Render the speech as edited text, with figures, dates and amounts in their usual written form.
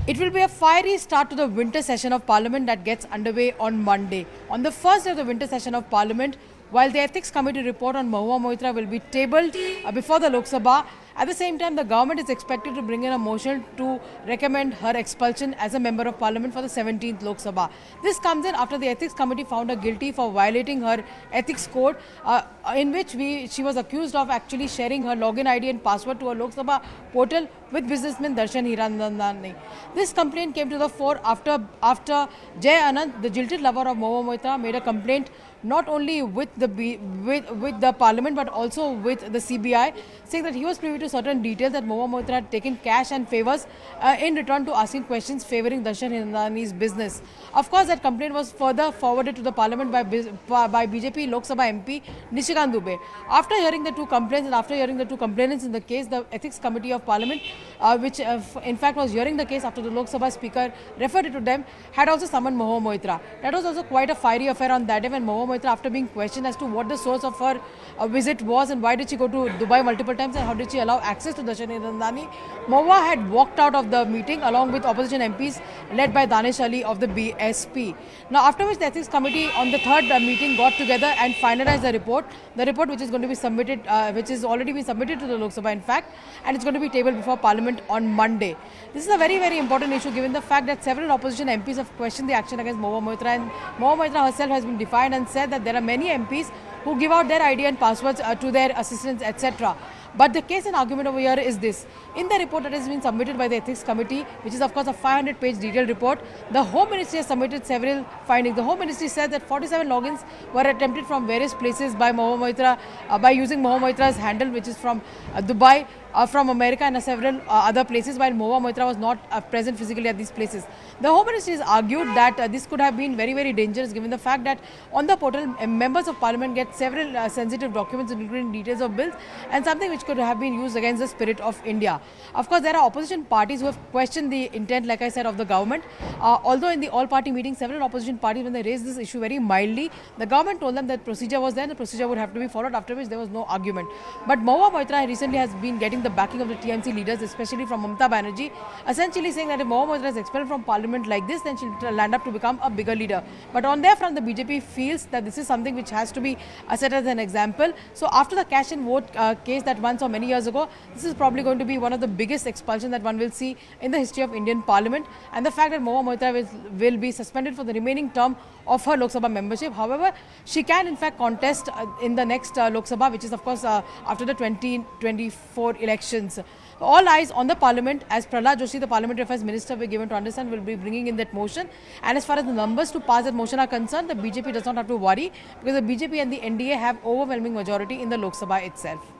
It will be a fiery start to the winter session of Parliament that gets underway on Monday. On the first day of the winter session of Parliament, while the Ethics Committee report on Mahua Moitra will be tabled before the Lok Sabha, at the same time the government is expected to bring in a motion to recommend her expulsion as a member of Parliament for the 17th Lok Sabha. This comes in after the Ethics Committee found her guilty for violating her ethics code, in which she was accused of actually sharing her login ID and password to a Lok Sabha portal with businessman Darshan Hiranandani. This complaint came to the fore after Jay Anand, the jilted lover of Mahua Moitra, made a complaint not only with the Parliament but also with the CBI, saying that he was privy to certain details that Mahua Moitra had taken cash and favours in return to asking questions favouring Darshan Hiranandani's business. Of course, that complaint was further forwarded to the Parliament by BJP Lok Sabha MP Nishikant Dubey. After hearing the two complaints and after hearing the two complainants in the case, the Ethics Committee of Parliament, which in fact was hearing the case after the Lok Sabha Speaker referred it to them, had also summoned Mahua Moitra. That was also quite a fiery affair on that day when Mahua Moitra, after being questioned as to what the source of her visit was and why did she go to Dubai multiple times and how did she allow access to Darshan Hiranandani, Mahua had walked out of the meeting along with opposition MPs led by Danish Ali of the BSP. Now, after which the Ethics Committee on the third meeting got together and finalized the report which is going to be submitted, which is already been submitted to the Lok Sabha in fact, and it's going to be tabled before Parliament on Monday. This is a very, very important issue given the fact that several opposition MPs have questioned the action against Mahua Moitra, and Mahua Moitra herself has been defiant and said that there are many MPs who give out their ID and passwords to their assistants, etc. But the case and argument over here is this. In the report that has been submitted by the Ethics Committee, which is of course a 500-page detailed report, the Home Ministry has submitted several findings. The Home Ministry said that 47 logins were attempted from various places by Mahua Moitra, by using Mahua Moitra's handle, which is from Dubai, from America and several other places, while Mahua Moitra was not present physically at these places. The Home Ministry has argued that this could have been very, very dangerous given the fact that on the portal, members of Parliament get several sensitive documents including details of bills and something which could have been used against the spirit of India. Of course, there are opposition parties who have questioned the intent, like I said, of the government. Although in the all-party meeting, several opposition parties, when they raised this issue very mildly, the government told them that procedure was there and the procedure would have to be followed, after which there was no argument. But Mahua Moitra recently has been getting the backing of the TMC leaders, especially from Mamata Banerjee, essentially saying that if Mahua Moitra is expelled from Parliament like this, then she'll land up to become a bigger leader. But on their front, the BJP feels that this is something which has to be set as an example. So after the cash and vote case that one saw many years ago, this is probably going to be one of the biggest expulsions that one will see in the history of Indian Parliament. And the fact that Mahua Moitra will be suspended for the remaining term of her Lok Sabha membership. However, she can in fact contest in the next Lok Sabha, which is of course after the 2024 elections. All eyes on the Parliament, as Prahlad Joshi, the Parliamentary Affairs Minister, we given to understand, will be bringing in that motion. And as far as the numbers to pass that motion are concerned, the BJP does not have to worry because the BJP and the NDA have overwhelming majority in the Lok Sabha itself.